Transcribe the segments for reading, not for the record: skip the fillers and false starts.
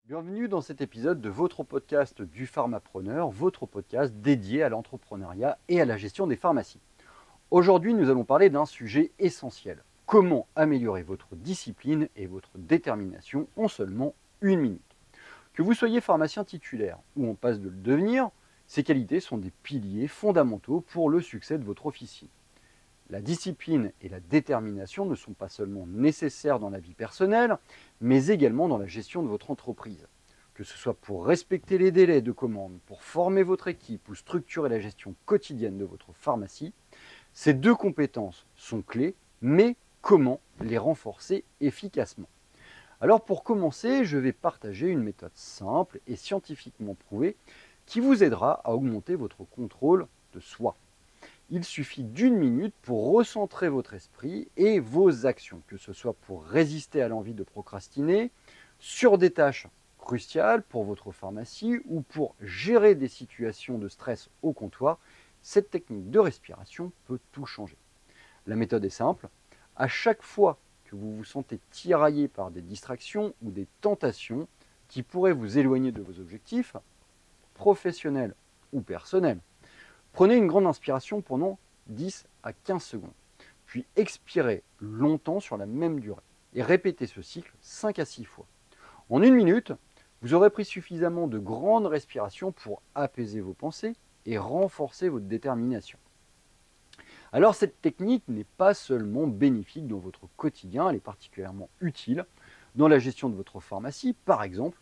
Bienvenue dans cet épisode de votre podcast du Pharmapreneur, votre podcast dédié à l'entrepreneuriat et à la gestion des pharmacies. Aujourd'hui, nous allons parler d'un sujet essentiel. Comment améliorer votre discipline et votre détermination en seulement une minute. Que vous soyez pharmacien titulaire ou en passe de le devenir, ces qualités sont des piliers fondamentaux pour le succès de votre officine. La discipline et la détermination ne sont pas seulement nécessaires dans la vie personnelle, mais également dans la gestion de votre entreprise. Que ce soit pour respecter les délais de commande, pour former votre équipe ou structurer la gestion quotidienne de votre pharmacie, ces deux compétences sont clés, mais comment les renforcer efficacement? Alors pour commencer, je vais partager une méthode simple et scientifiquement prouvée qui vous aidera à augmenter votre contrôle de soi. Il suffit d'une minute pour recentrer votre esprit et vos actions, que ce soit pour résister à l'envie de procrastiner, sur des tâches cruciales pour votre pharmacie ou pour gérer des situations de stress au comptoir. Cette technique de respiration peut tout changer. La méthode est simple. À chaque fois que vous vous sentez tiraillé par des distractions ou des tentations qui pourraient vous éloigner de vos objectifs, professionnels ou personnels, prenez une grande inspiration pendant 10 à 15 secondes, puis expirez longtemps sur la même durée et répétez ce cycle 5 à 6 fois. En une minute, vous aurez pris suffisamment de grandes respirations pour apaiser vos pensées et renforcer votre détermination. Alors cette technique n'est pas seulement bénéfique dans votre quotidien, elle est particulièrement utile dans la gestion de votre pharmacie, par exemple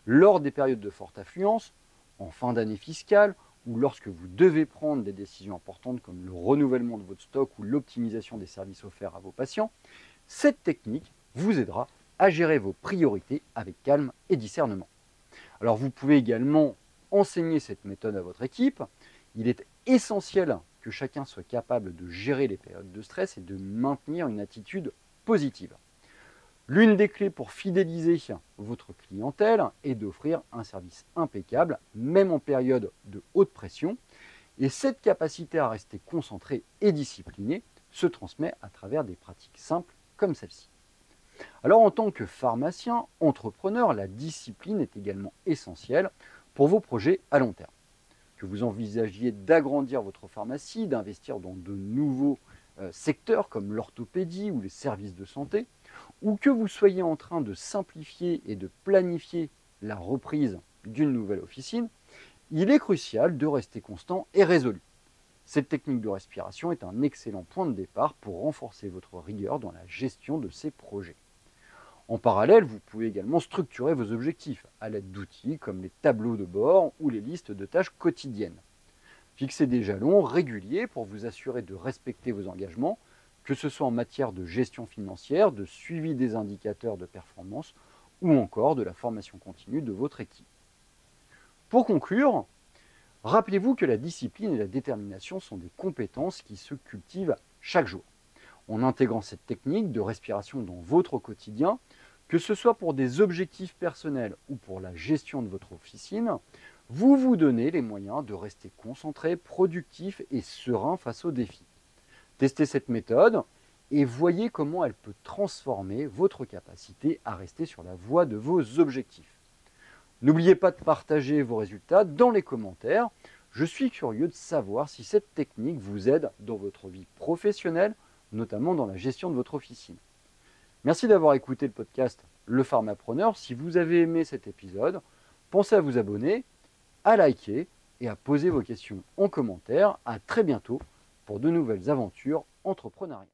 lors des périodes de forte affluence, en fin d'année fiscale, ou lorsque vous devez prendre des décisions importantes comme le renouvellement de votre stock ou l'optimisation des services offerts à vos patients, cette technique vous aidera à gérer vos priorités avec calme et discernement. Alors vous pouvez également enseigner cette méthode à votre équipe. Il est essentiel que chacun soit capable de gérer les périodes de stress et de maintenir une attitude positive. L'une des clés pour fidéliser votre clientèle est d'offrir un service impeccable, même en période de haute pression. Et cette capacité à rester concentré et discipliné se transmet à travers des pratiques simples comme celle-ci. Alors en tant que pharmacien, entrepreneur, la discipline est également essentielle pour vos projets à long terme. Que vous envisagiez d'agrandir votre pharmacie, d'investir dans de nouveaux secteurs comme l'orthopédie ou les services de santé, ou que vous soyez en train de simplifier et de planifier la reprise d'une nouvelle officine, il est crucial de rester constant et résolu. Cette technique de respiration est un excellent point de départ pour renforcer votre rigueur dans la gestion de ces projets. En parallèle, vous pouvez également structurer vos objectifs à l'aide d'outils comme les tableaux de bord ou les listes de tâches quotidiennes. Fixez des jalons réguliers pour vous assurer de respecter vos engagements, que ce soit en matière de gestion financière, de suivi des indicateurs de performance ou encore de la formation continue de votre équipe. Pour conclure, rappelez-vous que la discipline et la détermination sont des compétences qui se cultivent chaque jour. En intégrant cette technique de respiration dans votre quotidien, que ce soit pour des objectifs personnels ou pour la gestion de votre officine, vous vous donnez les moyens de rester concentré, productif et serein face aux défis. Testez cette méthode et voyez comment elle peut transformer votre capacité à rester sur la voie de vos objectifs. N'oubliez pas de partager vos résultats dans les commentaires. Je suis curieux de savoir si cette technique vous aide dans votre vie professionnelle, notamment dans la gestion de votre officine. Merci d'avoir écouté le podcast Le Pharmapreneur. Si vous avez aimé cet épisode, pensez à vous abonner, à liker et à poser vos questions en commentaire. À très bientôt pour de nouvelles aventures entrepreneuriales.